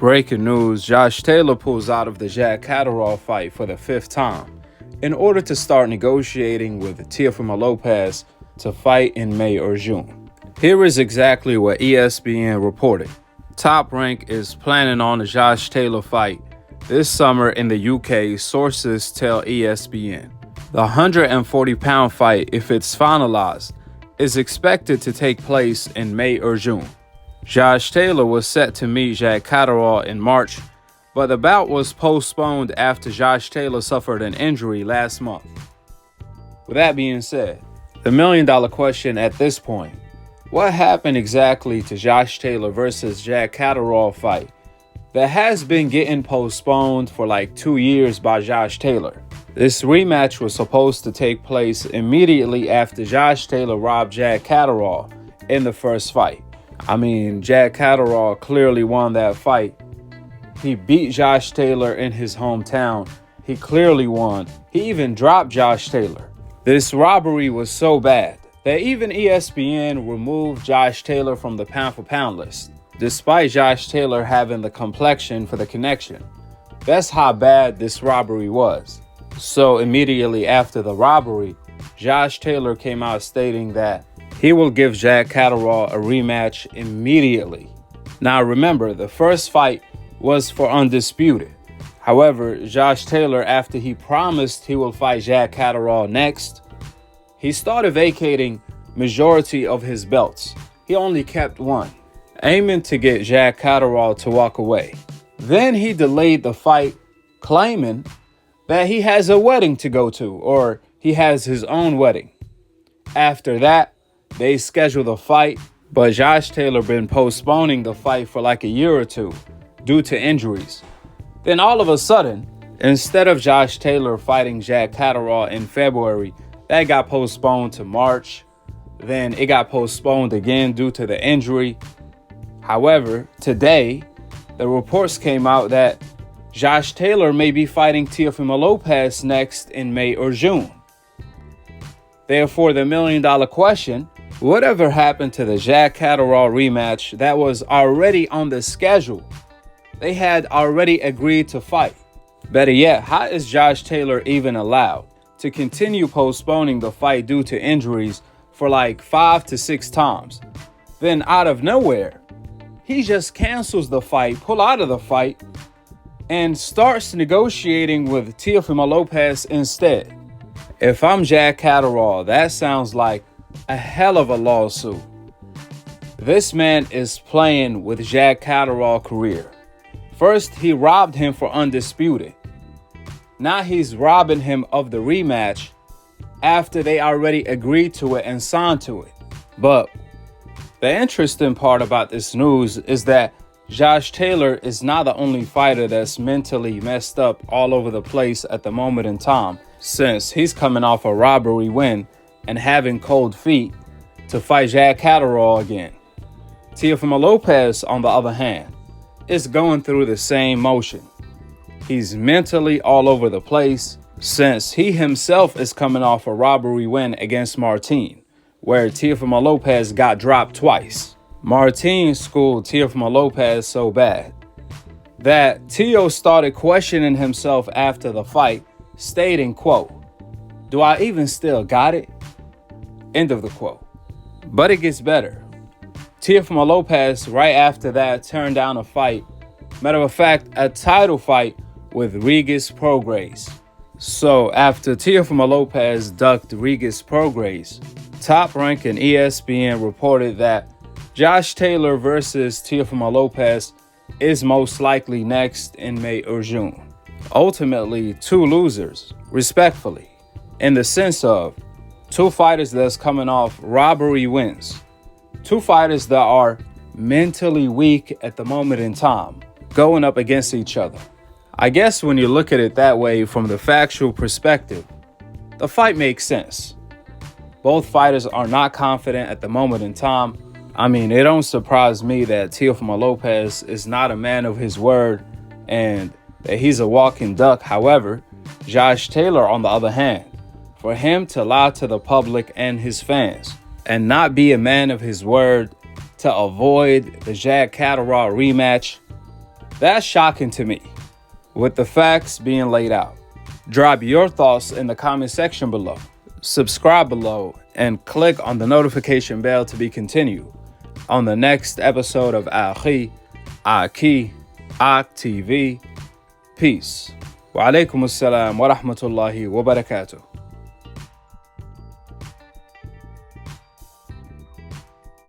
Breaking news, Josh Taylor pulls out of the Jack Catterall fight for the 5th time in order to start negotiating with Teofimo Lopez to fight in May or June. Here is exactly what ESPN reported. Top Rank is planning on a Josh Taylor fight this summer in the UK, sources tell ESPN. The 140-pound fight, if it's finalized, is expected to take place in May or June. Josh Taylor was set to meet Jack Catterall in March, but the bout was postponed after Josh Taylor suffered an injury last month. With that being said, the million-dollar question at this point: what happened exactly to Josh Taylor versus Jack Catterall fight that has been getting postponed for like 2 years by Josh Taylor? This rematch was supposed to take place immediately after Josh Taylor robbed Jack Catterall in the first fight. I mean, Jack Catterall clearly won that fight. He beat Josh Taylor in his hometown. He clearly won. He even dropped Josh Taylor. This robbery was so bad that even ESPN removed Josh Taylor from the pound-for-pound list, despite Josh Taylor having the complexion for the connection. That's how bad this robbery was. So immediately after the robbery, Josh Taylor came out stating that he will give Jack Catterall a rematch immediately. Now remember, the first fight was for undisputed. However, Josh Taylor, after he promised he will fight Jack Catterall next, he started vacating majority of his belts. He only kept one, aiming to get Jack Catterall to walk away. Then he delayed the fight, claiming that he has a wedding to go to, or he has his own wedding. After that, they scheduled a fight, but Josh Taylor been postponing the fight for like a year or two due to injuries. Then all of a sudden, instead of Josh Taylor fighting Jack Catterall in February, that got postponed to March. Then it got postponed again due to the injury. However, today, the reports came out that Josh Taylor may be fighting Teofimo Lopez next in May or June. Therefore, the million-dollar question: whatever happened to the Jack Catterall rematch that was already on the schedule? They had already agreed to fight. Better yet, how is Josh Taylor even allowed to continue postponing the fight due to injuries for like 5 to 6 times? Then out of nowhere, he just cancels the fight, pull out of the fight, and starts negotiating with Teofimo Lopez instead. If I'm Jack Catterall, that sounds like a hell of a lawsuit. This man is playing with Jack Catterall's career. First, he robbed him for undisputed. Now he's robbing him of the rematch after they already agreed to it and signed to it. But the interesting part about this news is that Josh Taylor is not the only fighter that's mentally messed up all over the place at the moment in time, since he's coming off a robbery win and having cold feet to fight Jack Catterall again. Teofimo Lopez, on the other hand, is going through the same motion. He's mentally all over the place since he himself is coming off a robbery win against Martin, where Teofimo Lopez got dropped twice. Martin schooled Teofimo Lopez so bad that Teo started questioning himself after the fight, stating, quote, "Do I even still got it?" End of the quote. But it gets better. Teofimo Lopez, right after that, turned down a fight. Matter of fact, a title fight with Regis Prograis. So after Teofimo Lopez ducked Regis Prograis, Top Rank and ESPN reported that Josh Taylor versus Teofimo Lopez is most likely next in May or June. Ultimately, 2 losers, respectfully, in the sense of 2 fighters that's coming off robbery wins. 2 fighters that are mentally weak at the moment in time, going up against each other. I guess when you look at it that way from the factual perspective, the fight makes sense. Both fighters are not confident at the moment in time. I mean, it don't surprise me that Teofimo Lopez is not a man of his word and that he's a walking duck. However, Josh Taylor, on the other hand, for him to lie to the public and his fans and not be a man of his word to avoid the Jack Catterall rematch, That's shocking to me, with the facts being laid out. Drop your thoughts in the comment section below. Subscribe below and click on the notification bell to be continued on the next episode of Akhi, Akhi TV. Peace. Wa alaikum assalam wa rahmatullahi wa barakatuh.